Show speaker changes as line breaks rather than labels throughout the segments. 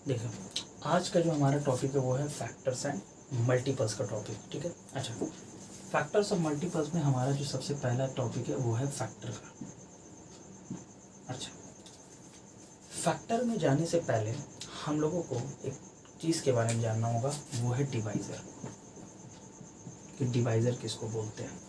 देखो, आज का जो हमारा टॉपिक है वो है फैक्टर्स एंड मल्टीपल्स का टॉपिक, ठीक है। अच्छा, फैक्टर्स और मल्टीपल्स में हमारा जो सबसे पहला टॉपिक है वो है फैक्टर का। अच्छा, फैक्टर में जाने से पहले हम लोगों को एक चीज़ के बारे में जानना होगा, वो है डिवाइज़र, कि डिवाइज़र किसको बोलते हैं।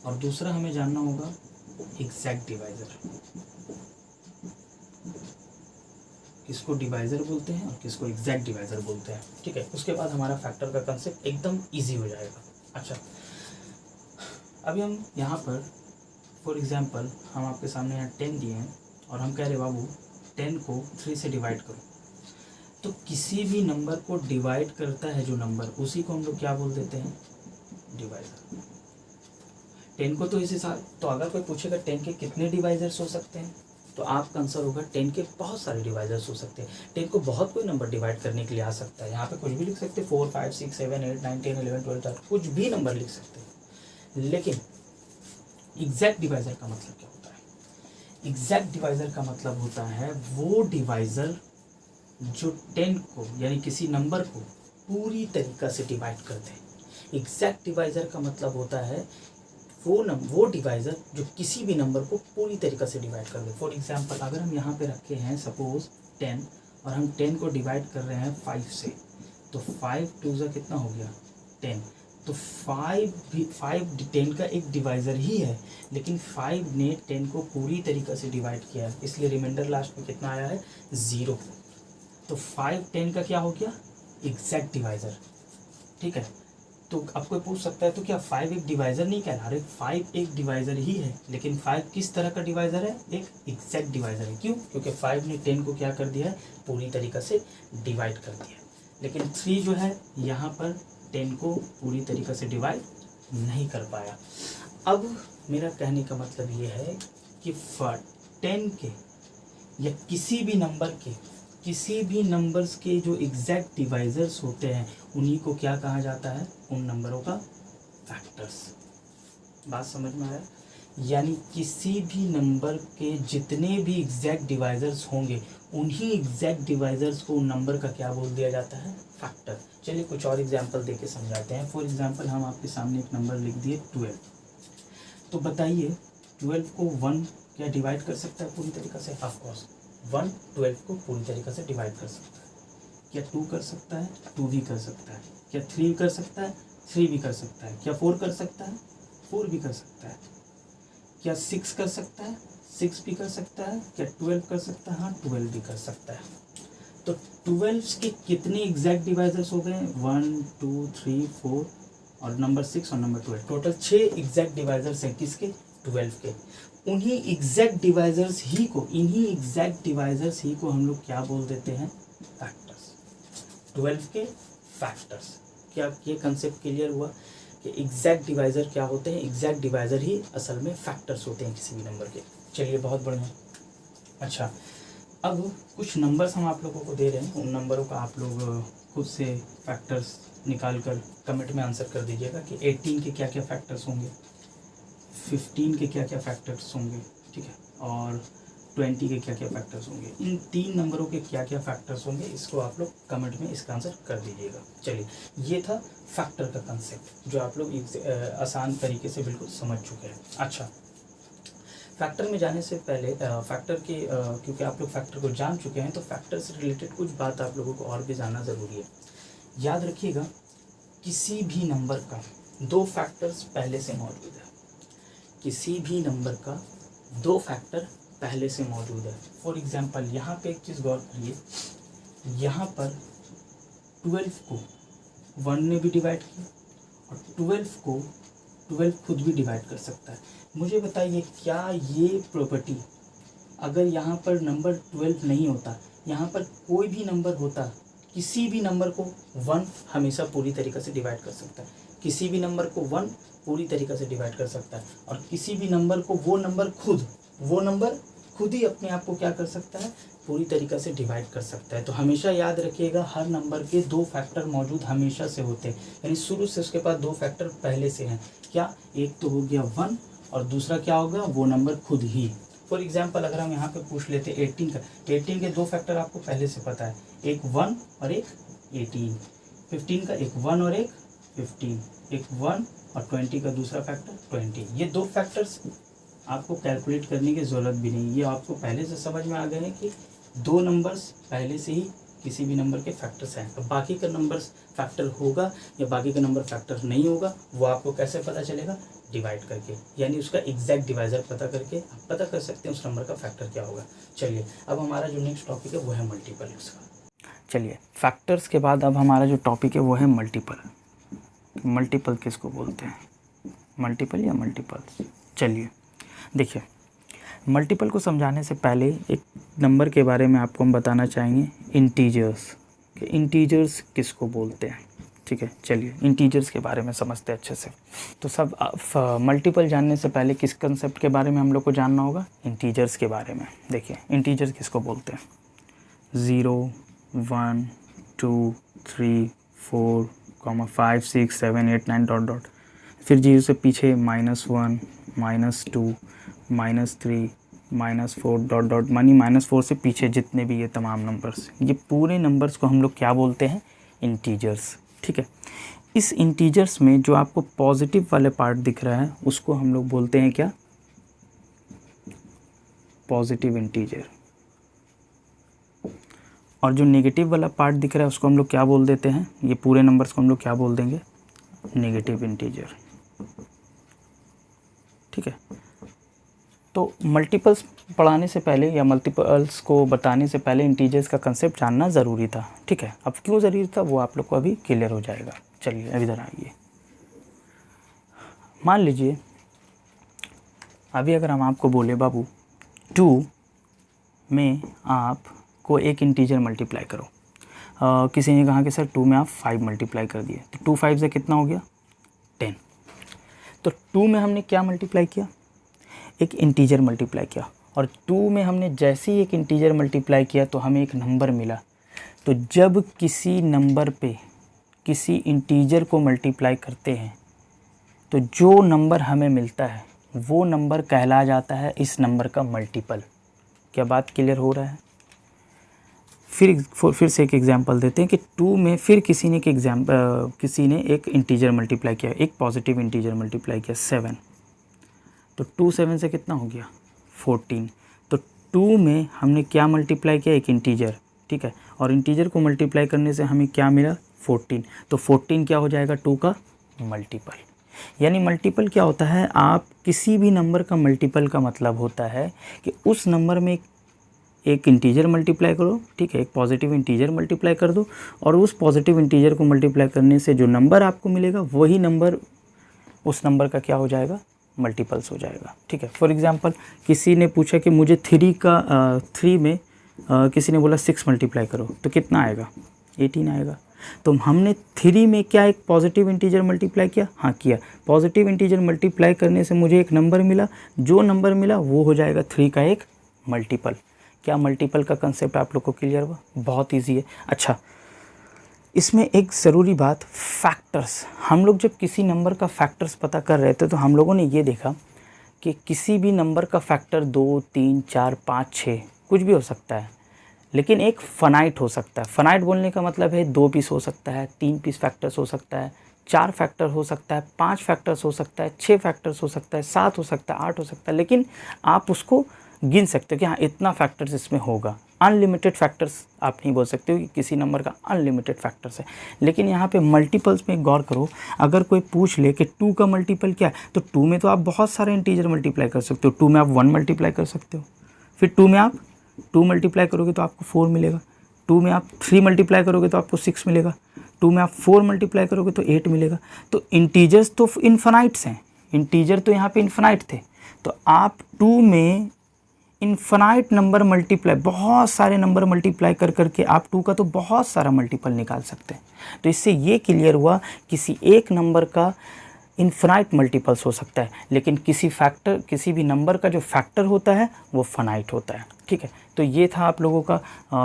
और दूसरा हमें जानना होगा एग्जैक्ट डिवाइज़र, किसको डिवाइज़र बोलते हैं और किसको एग्जैक्ट डिवाइज़र बोलते हैं, ठीक है। उसके बाद हमारा फैक्टर का कंसेप्ट एकदम ईजी हो जाएगा। अच्छा, अभी हम यहाँ पर फॉर एग्जांपल हम आपके सामने यहाँ 10 दिए हैं और हम कह रहे बाबू 10 को 3 से डिवाइड करो, तो किसी भी नंबर को डिवाइड करता है जो नंबर, उसी को हम लोग क्या बोल देते हैं, डिवाइज़र। 10 को तो इस हिसाब, तो अगर कोई पूछेगा 10 के कितने डिवाइजर्स हो सकते हैं, तो आपका आंसर होगा 10 के बहुत सारे डिवाइजर्स हो सकते हैं। 10 को बहुत कोई नंबर डिवाइड करने के लिए आ सकता है, यहाँ पे कुछ भी लिख सकते हैं, 4 5 6 7 8 9 10 11 12 कुछ भी नंबर लिख सकते हैं। लेकिन एग्जैक्ट डिवाइज़र का मतलब क्या होता है? एग्जैक्ट डिवाइज़र का मतलब होता है वो डिवाइज़र जो 10 को यानी किसी नंबर को पूरी तरीक़ा से डिवाइड करते हैं। एग्जैक्ट डिवाइज़र का मतलब होता है वो डिवाइज़र जो किसी भी नंबर को पूरी तरीक़ा से डिवाइड कर दे। फॉर एग्जांपल अगर हम यहाँ पे रखे हैं सपोज 10 और हम 10 को डिवाइड कर रहे हैं 5 से, तो 5 2 जा कितना हो गया 10, तो 5 10 का एक डिवाइज़र ही है, लेकिन 5 ने 10 को पूरी तरीक़ा से डिवाइड किया है, इसलिए रिमाइंडर लास्ट में कितना आया है 0। तो 5 10 का क्या हो गया एग्जैक्ट डिवाइज़र, ठीक है। तो अब कोई पूछ सकता है तो क्या 5 एक डिवाइज़र नहीं कहला रहे? 5 एक डिवाइज़र ही है, लेकिन 5 किस तरह का डिवाइज़र है, एक एग्जैक्ट डिवाइज़र है। क्यों? क्योंकि 5 ने 10 को क्या कर दिया है, पूरी तरीक़ा से डिवाइड कर दिया है। लेकिन 3 जो है यहाँ पर 10 को पूरी तरीक़ा से डिवाइड नहीं कर पाया। अब मेरा कहने का मतलब ये है कि 10 के या किसी भी नंबर्स के जो एग्जैक्ट डिवाइज़र्स होते हैं उन्हीं को क्या कहा जाता है, उन नंबरों का फैक्टर्स। बात समझ में आया? यानी किसी भी नंबर के जितने भी एग्जैक्ट डिवाइज़र्स होंगे उन्हीं एग्जैक्ट डिवाइज़र्स को उन नंबर का क्या बोल दिया जाता है, फैक्टर। चलिए कुछ और एग्जांपल देके समझाते हैं। फॉर एग्जांपल हम आपके सामने एक नंबर लिख दिए 12, तो बताइए 12 को 1 क्या डिवाइड कर सकता है पूरी तरीक़ा से? ऑफ कोर्स 1 12 को पूरी तरीक़ा से डिवाइड कर सकता है। क्या 2 कर सकता है? 2 भी कर सकता है। क्या 3 कर सकता है? 3 भी कर सकता है। क्या 4 कर सकता है? 4 भी कर सकता है। क्या 6 कर सकता है? 6 भी कर सकता है। क्या 12 कर सकता है? हाँ 12 भी कर सकता है। तो 12 के कितने एग्जैक्ट डिवाइजर्स हो गए? 1 2 3 4 और नंबर 6 और नंबर 12, टोटल 6 एग्जैक्ट डिवाइजर्स हैं किसके, 12 के। इन्हीं एग्जैक्ट डिवाइजर्स ही को हम लोग क्या बोल देते हैं, फैक्टर्स। 12 के फैक्टर्स। क्या ये कंसेप्ट क्लियर हुआ कि एग्जैक्ट डिवाइज़र क्या होते हैं? एग्जैक्ट डिवाइज़र ही असल में फैक्टर्स होते हैं किसी भी नंबर के। चलिए बहुत बढ़िया। अच्छा, अब कुछ नंबर्स हम आप लोगों को दे रहे हैं, उन नंबरों का आप लोग खुद से फैक्टर्स निकाल कर कमेंट में आंसर कर दीजिएगा कि 18 के क्या क्या फैक्टर्स होंगे, 15 के क्या क्या फैक्टर्स होंगे, ठीक है, और 20 के क्या क्या फैक्टर्स होंगे। इन 3 नंबरों के क्या क्या फैक्टर्स होंगे इसको आप लोग कमेंट में इसका आंसर कर दीजिएगा। चलिए, ये था फैक्टर का कंसेप्ट जो आप लोग आसान तरीके से बिल्कुल समझ चुके हैं। अच्छा, फैक्टर में जाने से पहले फैक्टर के क्योंकि आप लोग फैक्टर को जान चुके हैं तो फैक्टर से रिलेटेड कुछ बात आप लोगों को और भी जानना ज़रूरी है। याद रखिएगा, किसी भी नंबर का 2 फैक्टर्स पहले से मौजूद है। किसी भी नंबर का 2 फैक्टर पहले से मौजूद है। फॉर एग्जांपल यहाँ पे एक चीज़ गौर करिए, यहाँ पर 12 को 1 ने भी डिवाइड किया और 12 को 12 खुद भी डिवाइड कर सकता है। मुझे बताइए, क्या ये प्रॉपर्टी अगर यहाँ पर नंबर 12 नहीं होता, यहाँ पर कोई भी नंबर होता, किसी भी नंबर को 1 हमेशा पूरी तरीक़े से डिवाइड कर सकता है। किसी भी नंबर को 1 पूरी तरीक़े से डिवाइड कर सकता है और किसी भी नंबर को वो नंबर खुद ही अपने आप को क्या कर सकता है, पूरी तरीक़े से डिवाइड कर सकता है। तो हमेशा याद रखिएगा, हर नंबर के 2 फैक्टर मौजूद हमेशा से होते हैं, यानी शुरू से उसके पास 2 फैक्टर पहले से हैं। क्या? एक तो हो गया 1 और दूसरा क्या होगा, वो नंबर खुद ही। फॉर एग्जांपल अगर हम यहाँ पे पूछ लेते 18 का, 18 के दो फैक्टर आपको पहले से पता है, एक 1 और एक 18। 15 का एक 1 और एक 15, एक 1 और 20 का दूसरा फैक्टर 20। ये दो फैक्टर्स आपको कैलकुलेट करने की ज़रूरत भी नहीं, ये आपको पहले से समझ में आ गए हैं कि दो नंबर्स पहले से ही किसी भी नंबर के फैक्टर्स हैं। अब बाकी का नंबर्स फैक्टर होगा या बाकी का नंबर फैक्टर नहीं होगा, वो आपको कैसे पता चलेगा? डिवाइड करके, यानी उसका एग्जैक्ट डिवाइज़र पता करके आप पता कर सकते हैं उस नंबर का फैक्टर क्या होगा। चलिए अब हमारा जो नेक्स्ट टॉपिक है वो है मल्टीपल्स का। चलिए फैक्टर्स के बाद अब हमारा जो टॉपिक है वो है मल्टीपल। मल्टीपल किसको बोलते हैं? मल्टीपल या मल्टीपल्स? चलिए देखिए, मल्टीपल को समझाने से पहले एक नंबर के बारे में आपको हम बताना चाहेंगे, इंटीजर्स। कि इंटीजर्स किसको बोलते हैं, ठीक है। चलिए इंटीजर्स के बारे में समझते हैं अच्छे से। तो सब मल्टीपल जानने से पहले किस कंसेप्ट के बारे में हम लोग को जानना होगा? इंटीजर्स के बारे में। देखिए इंटीजर्स किसको बोलते हैं? 0, 1, 2, 3, 4, 5, 6, 7, 8, 9 डॉट डॉट, फिर 0 से पीछे -1, -2, -3, -4 डॉट डॉट, मानी -4 से पीछे जितने भी ये तमाम नंबर्स, ये पूरे नंबर्स को हम लोग क्या बोलते हैं? इंटीजर्स, ठीक है। इस इंटीजर्स में जो आपको पॉजिटिव वाले पार्ट दिख रहा है उसको हम लोग बोलते हैं क्या? Positive integer. और जो नेगेटिव वाला पार्ट दिख रहा है उसको हम लोग क्या बोल देते हैं? ये पूरे नंबर्स को हम लोग क्या बोल देंगे? नेगेटिव इंटीजर, ठीक है। तो मल्टीपल्स पढ़ाने से पहले या मल्टीपल्स को बताने से पहले इंटीजर्स का कंसेप्ट जानना ज़रूरी था, ठीक है। अब क्यों ज़रूरी था वो आप लोग को अभी क्लियर हो जाएगा। चलिए अब इधर आइए। मान लीजिए अभी अगर हम आपको बोले बाबू 2 में आपको एक इंटीजर मल्टीप्लाई करो, किसी ने कहा कि सर 2 में आप 5 मल्टीप्लाई कर दिए, तो 2 5 से कितना हो गया? 10। तो 2 में हमने क्या मल्टीप्लाई किया? एक इंटीजर मल्टीप्लाई किया। और 2 में हमने जैसे ही एक इंटीजर मल्टीप्लाई किया तो हमें एक नंबर मिला। तो जब किसी नंबर पे किसी इंटीजर को मल्टीप्लाई करते हैं तो जो नंबर हमें मिलता है वो नंबर कहला जाता है इस नंबर का मल्टीपल। क्या बात क्लियर हो रहा है? फिर से एक एग्जांपल देते हैं कि 2 में फिर किसी ने एक इंटीजर मल्टीप्लाई किया, एक पॉजिटिव इंटीजर मल्टीप्लाई किया 7। तो 2 7 से कितना हो गया? 14। तो 2 में हमने क्या मल्टीप्लाई किया? एक इंटीजर, ठीक है। और इंटीजर को मल्टीप्लाई करने से हमें क्या मिला? 14। तो 14 क्या हो जाएगा? 2 का मल्टीपल। यानी मल्टीपल क्या होता है? आप किसी भी नंबर का मल्टीपल का मतलब होता है कि उस नंबर में एक इंटीजर मल्टीप्लाई करो, ठीक है, एक पॉजिटिव इंटीजर मल्टीप्लाई कर दो, और उस पॉजिटिव इंटीजर को मल्टीप्लाई करने से जो नंबर आपको मिलेगा वही नंबर उस नंबर का क्या हो जाएगा? मल्टीपल्स हो जाएगा, ठीक है। फॉर एग्जांपल किसी ने पूछा कि मुझे 3 में किसी ने बोला 6 मल्टीप्लाई करो, तो कितना आएगा? 18 आएगा। तो हमने 3 में क्या एक पॉजिटिव इंटीजर मल्टीप्लाई किया? हाँ किया। पॉजिटिव इंटीजर मल्टीप्लाई करने से मुझे एक नंबर मिला, जो नंबर मिला वो हो जाएगा 3 का एक मल्टीपल। क्या मल्टीपल का कंसेप्ट आप लोग को क्लियर हुआ? बहुत ईजी है। अच्छा, इसमें एक ज़रूरी बात, फैक्टर्स। हम लोग जब किसी नंबर का फैक्टर्स पता कर रहे थे तो हम लोगों ने ये देखा कि किसी भी नंबर का फैक्टर 2, 3, 4, 5, 6 कुछ भी हो सकता है, लेकिन एक फ़नाइट हो सकता है। फ़नाइट बोलने का मतलब है 2 पीस हो सकता है, 3 पीस फैक्टर्स हो सकता है, 4 फैक्टर हो सकता है, 5 फैक्टर्स हो सकता है, 6 फैक्टर्स हो सकता है, 7 हो सकता है, 8 हो सकता है, लेकिन आप उसको गिन सकते हो कि हाँ इतना फैक्टर्स इसमें होगा। अनलिमिटेड फैक्टर्स आप नहीं बोल सकते हो कि किसी नंबर का अनलिमिटेड फैक्टर्स है। लेकिन यहाँ पे मल्टीपल्स में गौर करो, अगर कोई पूछ ले कि 2 का मल्टीपल क्या है, तो 2 में तो आप बहुत सारे इंटीजर मल्टीप्लाई कर सकते हो। 2 में आप 1 मल्टीप्लाई कर सकते हो, फिर 2 में आप 2 मल्टीप्लाई करोगे तो आपको 4 मिलेगा, 2 में आप 3 मल्टीप्लाई करोगे तो आपको 6 मिलेगा, 2 में आप 4 मल्टीप्लाई करोगे तो 8 मिलेगा। तो इंटीजर्स तो इन्फिनाइट्स हैं, इंटीजर तो यहाँ पे इन्फिनाइट थे। तो आप 2 में इन्फिनाइट नंबर मल्टीप्लाई, बहुत सारे नंबर मल्टीप्लाई कर करके आप 2 का तो बहुत सारा मल्टीपल निकाल सकते हैं। तो इससे ये क्लियर हुआ किसी एक नंबर का इन्फिनाइट मल्टीपल्स हो सकता है, लेकिन किसी भी नंबर का जो फैक्टर होता है वो फाइनाइट होता है, ठीक है। तो ये था आप लोगों का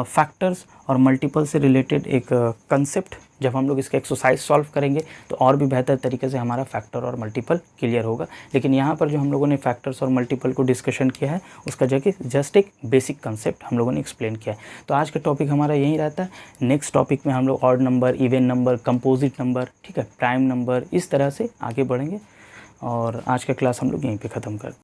फैक्टर्स और मल्टीपल से रिलेटेड एक कंसेप्ट जब हम लोग इसका एक्सरसाइज सॉल्व करेंगे तो और भी बेहतर तरीके से हमारा फैक्टर और मल्टीपल क्लियर होगा। लेकिन यहाँ पर जो हम लोगों ने फैक्टर्स और मल्टीपल को डिस्कशन किया है उसका जगह जस्ट एक बेसिक कंसेप्ट हम लोगों ने एक्सप्लेन किया है। तो आज का टॉपिक हमारा यही रहता है। नेक्स्ट टॉपिक में हम लोग odd number, even number, composite number, ठीक है, प्राइम नंबर, इस तरह से आगे बढ़ेंगे। और आज का क्लास हम लोग यहीं पे ख़त्म करते हैं।